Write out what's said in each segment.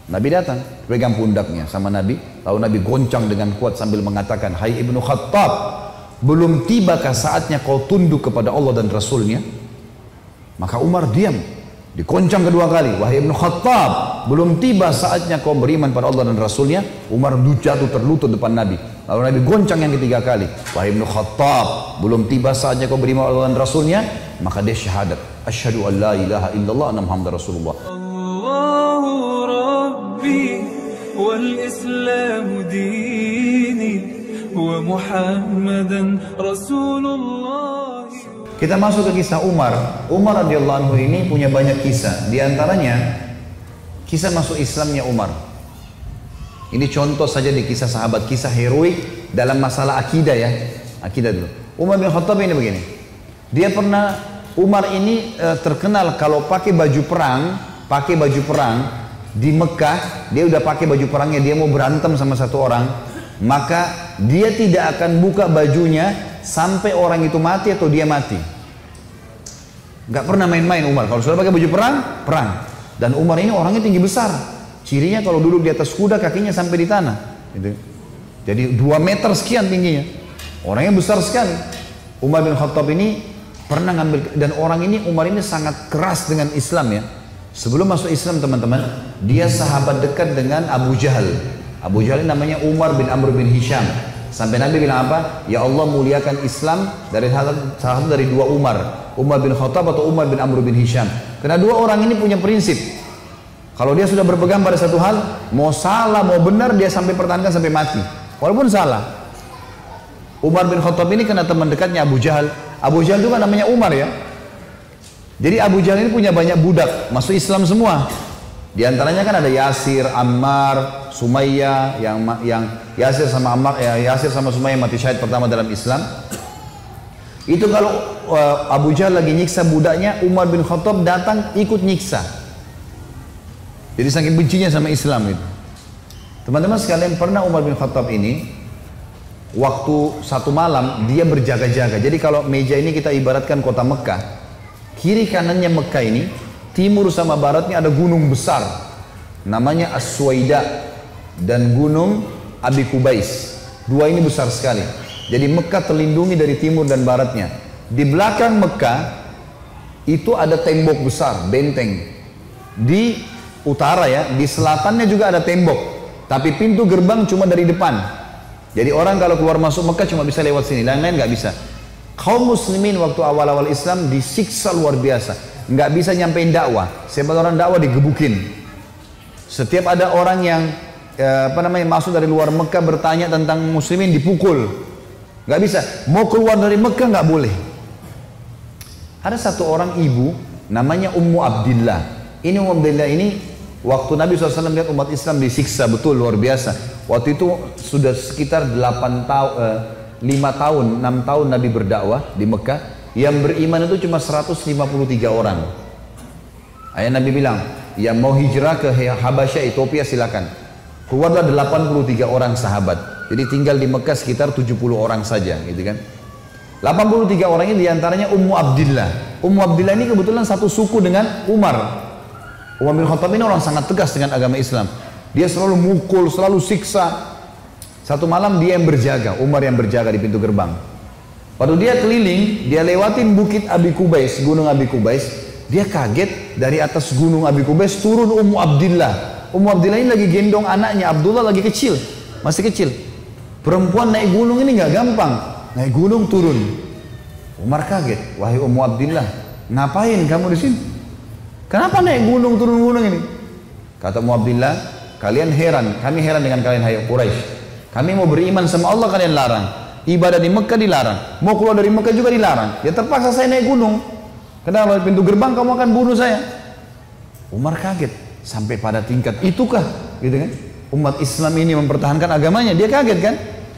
Nabi datang, pegang pundaknya sama Nabi. Lalu Nabi goncang dengan kuat sambil mengatakan, hai Ibnu Khattab, belum tibakah saatnya kau tunduk kepada Allah dan Rasulnya? Maka Umar diam. Dikoncang kedua kali, wahai Ibnu Khattab, belum tiba saatnya kau beriman pada Allah dan Rasulnya? Umar jatuh terlutut depan Nabi. Lalu Nabi goncang yang ketiga kali, wahai Ibnu Khattab, belum tiba saatnya kau beriman pada Allah dan Rasulnya? Maka dia syahadat, asyhadu an la ilaha illallah anna Muhammadar Rasulullah. Allahu Rabbi wal Islam dini wa Muhammadan Rasulullah. Kita masuk ke kisah Umar. Umar radhiyallahu anhu ini punya banyak kisah. Di antaranya kisah masuk Islamnya Umar. Ini contoh saja di kisah sahabat, kisah heroik dalam masalah akidah ya. Akidah dulu. Umar bin Khattab ini begini. Dia pernah, Umar ini terkenal kalau pakai baju perang di Mekah, dia udah pakai baju perangnya, dia mau berantem sama satu orang, maka dia tidak akan buka bajunya sampai orang itu mati atau dia mati. Gak pernah main-main Umar. Kalau sudah pakai baju perang, perang. Dan Umar ini orangnya tinggi besar. Cirinya kalau duduk di atas kuda kakinya sampai di tanah. Gitu. Jadi 2 meter sekian tingginya. Orangnya besar sekali. Umar bin Khattab ini pernah ngambil, dan orang ini, Umar ini sangat keras dengan Islam ya. Sebelum masuk Islam teman-teman, dia sahabat dekat dengan Abu Jahal. Abu Jahal ini namanya Umar bin Amr bin Hisham. Sampai Nabi bilang apa? Ya Allah muliakan Islam dari salah satu dari 2 Umar. Umar bin Khattab atau Umar bin Amr bin Hisham. Karena 2 orang ini punya prinsip. Kalau dia sudah berpegang pada satu hal, mau salah mau benar dia sampai pertahankan sampai mati. Walaupun salah. Umar bin Khattab ini kena teman dekatnya Abu Jahal. Abu Jahal itu kan namanya Umar ya. Jadi Abu Jahal ini punya banyak budak, masuk Islam semua. Di antaranya kan ada Yasir, Ammar, Sumayyah, yang Yasir sama Ammar, Yasir sama Sumayyah mati syahid pertama dalam Islam. Itu kalau Abu Jahal lagi nyiksa budaknya, Umar bin Khattab datang ikut nyiksa. Jadi saking bencinya sama Islam itu. Teman-teman sekalian, pernah Umar bin Khattab ini waktu satu malam dia berjaga-jaga. Jadi kalau meja ini kita ibaratkan kota Mekah, kiri kanannya Mekah ini, timur sama baratnya ada gunung besar namanya As-Suwaida dan gunung Abi Kubais. 2 ini besar sekali. Jadi Mekah terlindungi dari timur dan baratnya. Di belakang Mekah itu ada tembok besar, benteng. Di utara ya, di selatannya juga ada tembok. Tapi pintu gerbang cuma dari depan. Jadi orang kalau keluar masuk Mekah cuma bisa lewat sini, lain-lain nggak bisa. Kaum muslimin waktu awal-awal Islam disiksa luar biasa. Nggak bisa nyampein dakwah. Sebagai orang dakwah digebukin. Setiap ada orang yang masuk dari luar Mekah bertanya tentang muslimin dipukul. Nggak bisa. Mau keluar dari Mekah nggak boleh. Ada satu orang ibu namanya Ummu Abdillah. Ini Ummu Abdillah ini waktu Nabi SAW lihat umat Islam disiksa betul luar biasa. Waktu itu sudah sekitar 6 tahun Nabi berdakwah di Mekah. Yang beriman itu cuma 153 orang. Ayah Nabi bilang, yang mau hijrah ke Habasyah, Ethiopia silakan. Keluarlah 83 orang sahabat. Jadi tinggal di Mekah sekitar 70 orang saja, gitu kan. 83 orang ini diantaranya Ummu Abdillah. Ummu Abdillah ini kebetulan satu suku dengan Umar. Umar bin Khattab ini orang sangat tegas dengan agama Islam. Dia selalu mukul, selalu siksa. Satu malam dia yang berjaga, Umar yang berjaga di pintu gerbang. Waktu dia keliling, dia lewatin bukit Abi Kubais, gunung Abi Kubais. Dia kaget, dari atas gunung Abi Kubais turun Ummu Abdillah. Ummu Abdillah ini lagi gendong anaknya, Abdullah lagi kecil, masih kecil. Perempuan naik gunung ini nggak gampang, naik gunung turun. Umar kaget, wahai Ummu Abdillah, ngapain kamu di sini? Kenapa naik gunung turun gunung ini? Kata Ummu Abdillah, kalian heran, kami heran dengan kalian hai Quraisy. Kami mau beriman sama Allah kalian larang. Ibadah di Mekah dilarang, mau keluar dari Mekah juga dilarang. Ya terpaksa saya naik gunung. Karena kalau pintu gerbang kamu akan bunuh saya. Umar kaget sampai pada tingkat itukah, gitu kan? Umat Islam ini mempertahankan agamanya, dia kaget kan?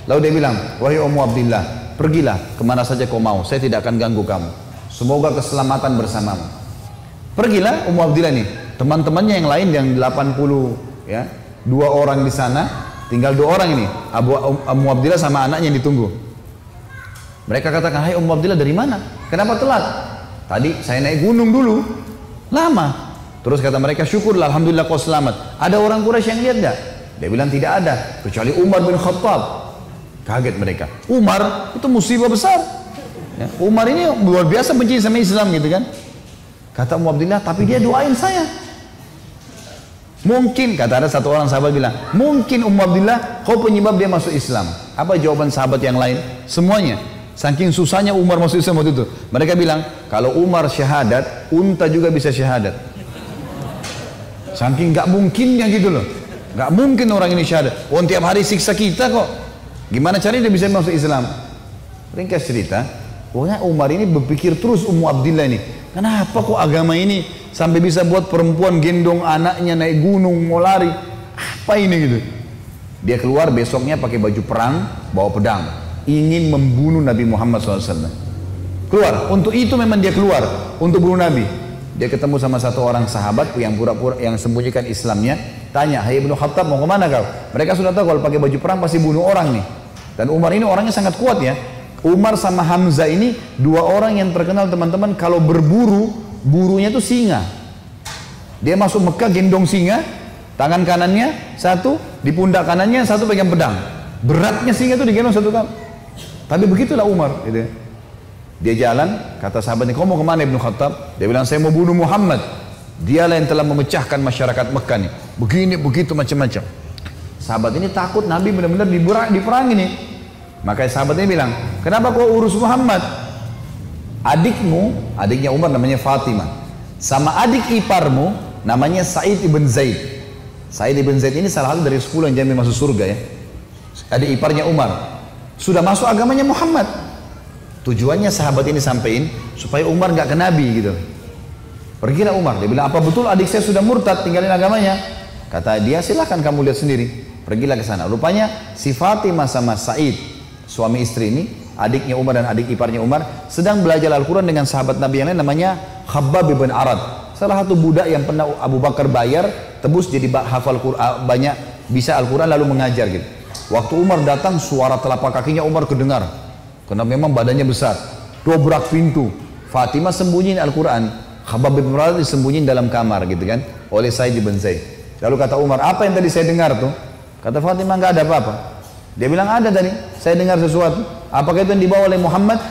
Lalu dia bilang, wahai Ummu Abdillah, pergilah kemana saja kau mau, saya tidak akan ganggu kamu. Semoga keselamatan bersamamu. Pergilah Ummu Abdillah nih, teman-temannya yang lain yang 80 ya, 2 orang di sana, tinggal 2 orang ini, Ummu Abdillah sama anaknya yang ditunggu. Mereka katakan, hai Ummu Abdillah dari mana? Kenapa telat? Tadi saya naik gunung dulu, lama. Terus kata mereka, syukurlah, alhamdulillah kau selamat. Ada orang Quraisy yang lihat enggak? Dia bilang tidak ada, kecuali Umar bin Khattab. Kaget mereka. Umar itu musibah besar. Ya, Umar ini luar biasa benci sama Islam gitu kan. Kata Ummu Abdillah, tapi dia doain saya. Mungkin, kata ada satu orang sahabat bilang, mungkin Ummu Abdillah kau penyebab dia masuk Islam. Apa jawaban sahabat yang lain? Semuanya. Saking susahnya Umar masuk Islam waktu itu. Mereka bilang, kalau Umar syahadat, unta juga bisa syahadat. Saking gak mungkinnya gitu loh. Gak mungkin orang ini syahadat. Oh, tiap hari siksa kita kok. Gimana caranya dia bisa masuk Islam? Ringkas cerita, pokoknya Umar ini berpikir terus Ummu Abdillah ini. Kenapa kok agama ini sampai bisa buat perempuan gendong anaknya naik gunung mau lari? Apa ini gitu? Dia keluar besoknya pakai baju perang, bawa pedang, ingin membunuh Nabi Muhammad SAW. Keluar, untuk itu memang dia keluar, untuk bunuh Nabi. Dia ketemu sama satu orang sahabat yang pura-pura yang sembunyikan Islamnya, tanya, "Hai Ibnu Khattab, mau kemana kau?" Mereka sudah tahu kalau pakai baju perang pasti bunuh orang nih. Dan Umar ini orangnya sangat kuat ya. Umar sama Hamzah ini dua orang yang terkenal teman-teman kalau berburu, burunya tuh singa. Dia masuk Mekah gendong singa, tangan kanannya satu, di pundak kanannya satu pegang pedang. Beratnya singa itu digendong satu kali. Tapi begitulah Umar gitu. Dia jalan, kata sahabatnya, "Kau mau kemana Ibnu Khattab?" Dia bilang, "Saya mau bunuh Muhammad. Dialah yang telah memecahkan masyarakat Mekah nih. Begini, begitu, macam-macam." Sahabat ini takut Nabi benar-benar diperangi nih. Makanya sahabatnya bilang, "Kenapa kau urus Muhammad? Adikmu," adiknya Umar namanya Fatimah, "sama adik iparmu namanya Sa'id ibn Zaid." Sa'id ibn Zaid ini salah satu dari 10 yang jamin masuk surga ya. Adik iparnya Umar. Sudah masuk agamanya Muhammad. Tujuannya sahabat ini sampein supaya Umar nggak ke Nabi gitu. Pergilah Umar, dia bilang, "Apa betul adik saya sudah murtad tinggalin agamanya?" Kata dia, "Silahkan kamu lihat sendiri." Pergilah ke sana. Rupanya si Fatimah sama Sa'id, suami istri ini, adiknya Umar dan adik iparnya Umar, sedang belajar Al-Quran dengan sahabat Nabi yang lain namanya Khabbab bin Arad. Salah satu budak yang pernah Abu Bakar bayar, tebus jadi hafal Quran, banyak bisa Al-Quran lalu mengajar gitu. Waktu Umar datang, suara telapak kakinya Umar kedengar. Karena memang badannya besar, dobrak pintu. Fatimah sembunyiin Al-Quran, Khabbab bin Arad disembunyiin dalam kamar gitu kan, oleh Sa'id bin Zaid. Lalu kata Umar, "Apa yang tadi saya dengar tuh?" Kata Fatimah, "Nggak ada apa-apa." Dia bilang, "Ada tadi, saya dengar sesuatu." "Apakah itu yang dibawa oleh Muhammad?"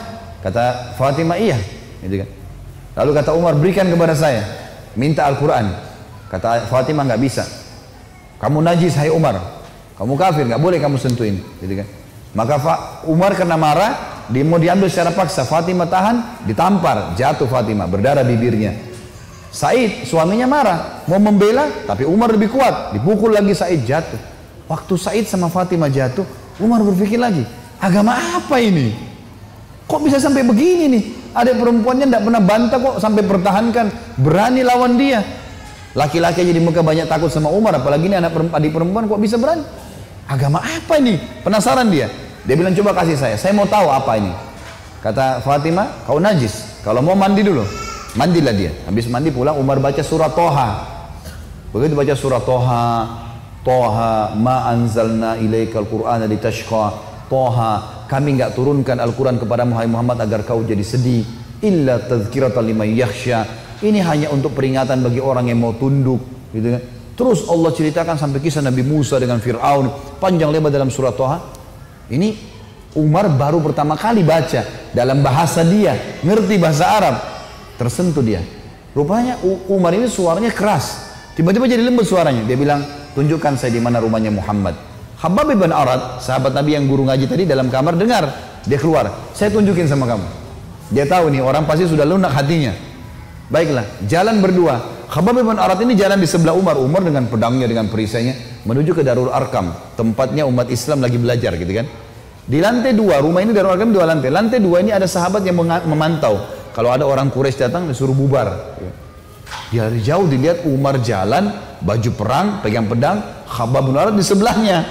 Kata Fatimah, "Iya." Gitu kan. Lalu kata Umar, "Berikan kepada saya, minta Al-Quran." Kata Fatimah, "Nggak bisa. Kamu najis, hai Umar. Kamu kafir, nggak boleh kamu sentuhin." Gitu kan. Maka Umar karena marah, dia mau diambil secara paksa. Fatimah tahan, ditampar, jatuh Fatimah, berdarah bibirnya. Said, suaminya marah, mau membela, tapi Umar lebih kuat, dipukul lagi Said, jatuh. Waktu Said sama Fatimah jatuh, Umar berpikir lagi, agama apa ini? Kok bisa sampai begini nih? Ada perempuannya tidak pernah bantah kok sampai pertahankan, berani lawan dia. Laki-laki aja di Mekah banyak takut sama Umar, apalagi ini adik perempuan kok bisa berani? Agama apa ini? Penasaran dia. Dia bilang, "Coba kasih saya mau tahu apa ini." Kata Fatimah, "Kau najis, kalau mau mandi dulu." Mandilah dia. Habis mandi pulang, Umar baca surah Toha. Begitu baca surah Toha, Toha ma anzalna ilaikal qur'ana litashqa. Toha, kami enggak turunkan Al-Quran kepada Muhammad agar kau jadi sedih. Illa tadhkiratan liman yakhsha. Ini hanya untuk peringatan bagi orang yang mau tunduk, gitu kan. Terus Allah ceritakan sampai kisah Nabi Musa dengan Fir'aun, panjang lebar dalam surah Toha. Ini Umar baru pertama kali baca dalam bahasa dia, ngerti bahasa Arab, tersentuh dia. Rupanya Umar ini suaranya keras, tiba-tiba jadi lembut suaranya. Dia bilang, "Tunjukkan saya di mana rumahnya Muhammad." Khabbab bin Arad, sahabat Nabi yang guru ngaji tadi dalam kamar dengar, dia keluar, "Saya tunjukin sama kamu." Dia tahu nih orang pasti sudah lunak hatinya. Baiklah, jalan berdua. Khabbab bin Arad ini jalan di sebelah Umar. Umar dengan pedangnya, dengan perisainya menuju ke Darul Arkam, tempatnya umat Islam lagi belajar gitu kan. Di lantai 2, rumah ini Darul Arkam 2 lantai. Lantai 2 ini ada sahabat yang memantau. Kalau ada orang Quraisy datang disuruh bubar. Dia dari jauh dilihat Umar jalan, baju perang, pegang pedang, Khabbab bin Arad di sebelahnya.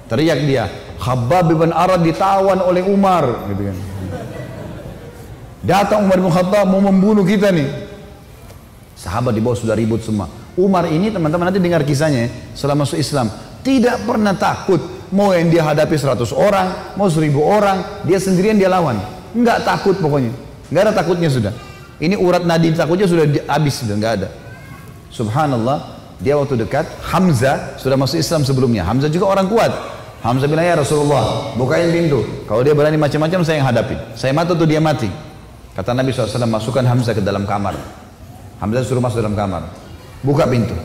Teriak dia, "Khabbab bin Arad ditawan oleh Umar," gitu kan. Datang Umar bin Khattab mau membunuh kita nih. Sahabat di bawah sudah ribut semua. Umar ini teman-teman nanti dengar kisahnya setelah masuk Islam, tidak pernah takut. Mau yang dia hadapi 100 orang, mau 1000 orang, dia sendirian dia lawan. Enggak takut pokoknya. Enggak ada takutnya sudah. Ini urat nadi takutnya sudah habis, sudah enggak ada. Subhanallah, dia waktu dekat, Hamzah sudah masuk Islam sebelumnya. Hamzah juga orang kuat. Hamzah bilang, ya Rasulullah, bukain pintu. Kalau dia berani macam-macam, saya yang hadapin. Saya mati atau dia mati. Kata Nabi SAW, masukkan Hamzah ke dalam kamar. Hamzah suruh masuk dalam kamar. Buka pintu.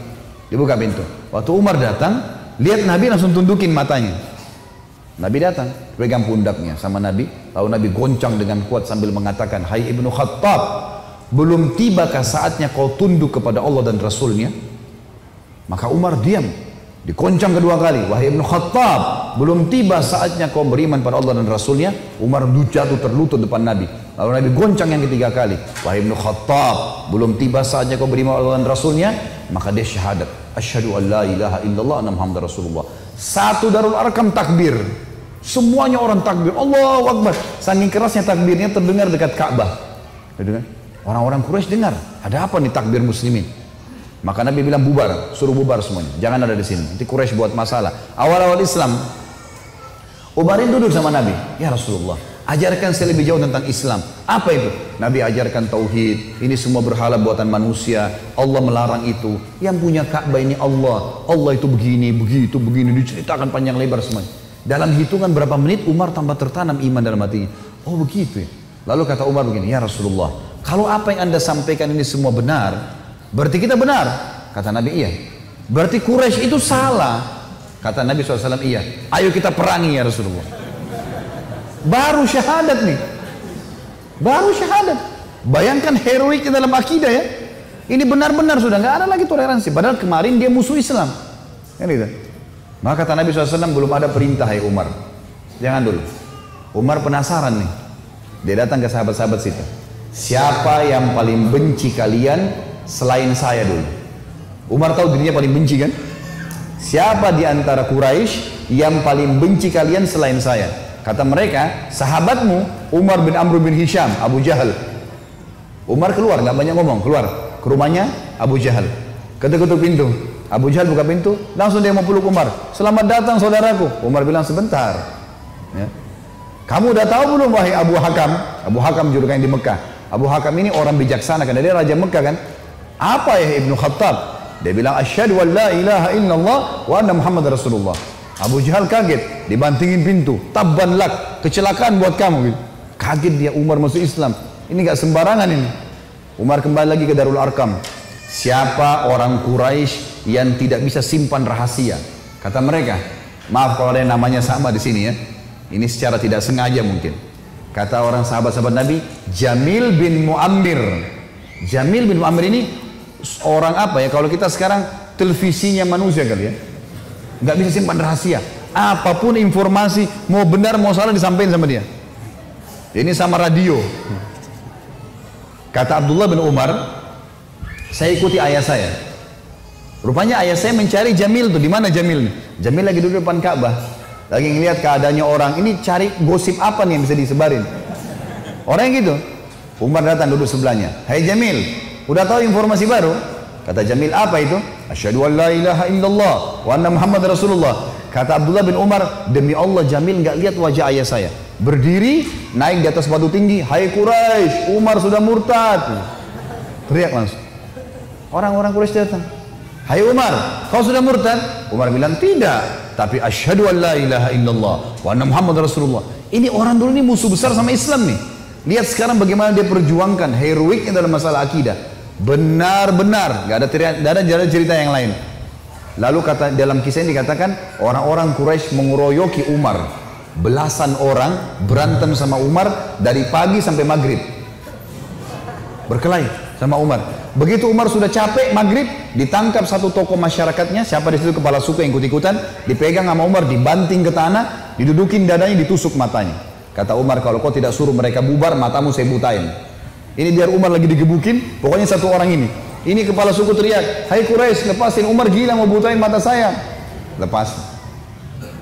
Dibuka pintu. Waktu Umar datang, lihat Nabi langsung tundukin matanya. Nabi datang, pegang pundaknya sama Nabi. Lalu Nabi goncang dengan kuat sambil mengatakan, hai Ibnu Khattab, belum tibakah saatnya kau tunduk kepada Allah dan Rasulnya? Maka Umar diam. Dikoncang kedua kali, wahai Ibnu Khattab, belum tiba saatnya kau beriman pada Allah dan Rasulnya? Umar jatuh terlutut depan Nabi. Lalu Nabi goncang yang ketiga kali, wahai Ibnu Khattab, belum tiba saatnya kau beriman pada Allah dan Rasulnya? Maka dia syahadat, asyhadu an la ilaha illallah anna Muhammadar Rasulullah. Satu Darul Arkam takbir, semuanya orang takbir, Allahu Akbar. Saking kerasnya takbirnya terdengar dekat Ka'bah. Orang-orang Quraisy dengar, ada apa nih takbir muslimin? Maka Nabi bilang bubar, suruh bubar semuanya, jangan ada di sini. Nanti Quraisy buat masalah. Awal-awal Islam, Umarin duduk sama Nabi, ya Rasulullah, ajarkan saya lebih jauh tentang Islam. Apa itu? Nabi ajarkan tauhid. Ini semua berhala buatan manusia. Allah melarang itu. Yang punya Ka'bah ini Allah. Allah itu begini, begitu, begini. Diceritakan panjang lebar semuanya. Dalam hitungan berapa menit Umar tambah tertanam iman dalam hatinya. Oh begitu ya. Lalu kata Umar begini, ya Rasulullah, kalau apa yang anda sampaikan ini semua benar, berarti kita benar. Kata Nabi, iya. Berarti Quraisy itu salah. Kata Nabi SAW, iya. Ayo kita perangi ya Rasulullah. Baru syahadat nih. Baru syahadat. Bayangkan heroiknya dalam akidah ya. Ini benar-benar sudah nggak ada lagi toleransi. Padahal kemarin dia musuh Islam. Kan gitu. Maka kata Nabi SAW, belum ada perintah ya Umar. Jangan dulu. Umar penasaran nih. Dia datang ke sahabat-sahabat situ. Siapa yang paling benci kalian selain saya dulu? Umar tahu dirinya paling benci kan? Siapa di antara Quraisy yang paling benci kalian selain saya? Kata mereka, sahabatmu Umar bin Amr bin Hisham, Abu Jahal. Umar keluar, nggak banyak ngomong, keluar ke rumahnya Abu Jahal. Ketuk-ketuk pintu. Abu Jahal buka pintu, langsung dia mau peluk Umar. Selamat datang saudaraku. Umar bilang sebentar. Ya. Kamu udah tahu belum wahai Abu Hakam? Abu Hakam julukannya di Mekah. Abu Hakam ini orang bijaksana kan, dia raja Mekah kan. Apa ya Ibnu Khattab? Dia bilang asyhadu an la ilaha illallah wa anna Muhammad Rasulullah. Abu Jahal kaget, dibantingin pintu. Tabban lak, kecelakaan buat kamu gitu. Kaget dia, Umar masuk Islam. Ini gak sembarangan ini. Umar kembali lagi ke Darul Arkam. Siapa orang Quraisy yang tidak bisa simpan rahasia? Kata mereka, maaf kalau ada yang namanya sama di sini ya. Ini secara tidak sengaja mungkin. Kata orang sahabat-sahabat Nabi, Jamil bin Muammir. Jamil bin Muammir ini orang apa ya? Kalau kita sekarang televisinya manusia kali ya. Nggak bisa simpan rahasia. Apapun informasi, mau benar mau salah disampaikan sama dia. Ini sama radio. Kata Abdullah bin Umar, saya ikuti ayah saya. Rupanya ayah saya mencari Jamil tuh. Di mana Jamil nih? Jamil lagi duduk depan Ka'bah. Lagi ngeliat keadaannya orang. Ini cari gosip apa nih yang bisa disebarin. Orang yang gitu. Umar datang duduk sebelahnya. Hai Jamil, udah tahu informasi baru? Kata Jamil, apa itu? Asyhadu an la ilaha illallah wa anna Muhammad Rasulullah. Kata Abdullah bin Umar, demi Allah Jamil nggak lihat wajah ayah saya. Berdiri, naik di atas batu tinggi. Hai Quraisy, Umar sudah murtad. Teriak langsung. Orang-orang Quraisy datang. Hai Umar, kau sudah murtad? Umar bilang, tidak. Tapi asyhadu an la ilaha illallah wa anna Muhammad Rasulullah. Ini orang dulu ini musuh besar sama Islam nih. Lihat sekarang bagaimana dia perjuangkan heroiknya dalam masalah akidah. Benar-benar, gak ada cerita yang lain. Lalu kata dalam kisah ini dikatakan orang-orang Quraisy mengeroyoki Umar. Belasan orang berantem sama Umar dari pagi sampai maghrib. Berkelahi sama Umar. Begitu Umar sudah capek maghrib, ditangkap satu tokoh masyarakatnya, siapa di situ kepala suku yang ikut-ikutan, dipegang sama Umar, dibanting ke tanah, didudukin dadanya, ditusuk matanya. Kata Umar, kalau kau tidak suruh mereka bubar, matamu saya butain. Ini biar Umar lagi digebukin, pokoknya satu orang ini. Ini kepala suku teriak, hai Quraisy, lepasin, Umar gila mau butain mata saya. Lepas.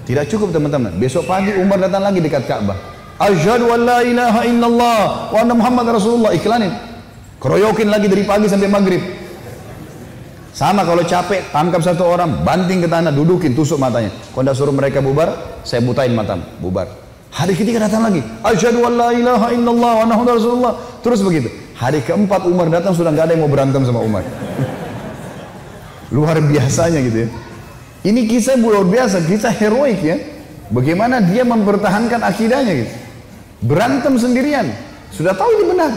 Tidak cukup teman-teman. Besok pagi Umar datang lagi dekat Ka'bah. Asyhadu an la ilaha illallah wa anna Muhammad Rasulullah. Iklanin. Keroyokin lagi dari pagi sampai maghrib. Sama kalau capek, tangkap satu orang, banting ke tanah, dudukin, tusuk matanya. Kalau tidak suruh mereka bubar, saya butain matamu. Bubar. Hari ketiga datang lagi. Asyhadu an la ilaha illallah wa anna Muhammad Rasulullah. Terus begitu. Hari keempat Umar datang sudah nggak ada yang mau berantem sama Umar. luar biasanya gitu ya. Ini kisah luar biasa, kisah heroik ya. Bagaimana dia mempertahankan akidahnya gitu. Berantem sendirian, sudah tahu ini benar.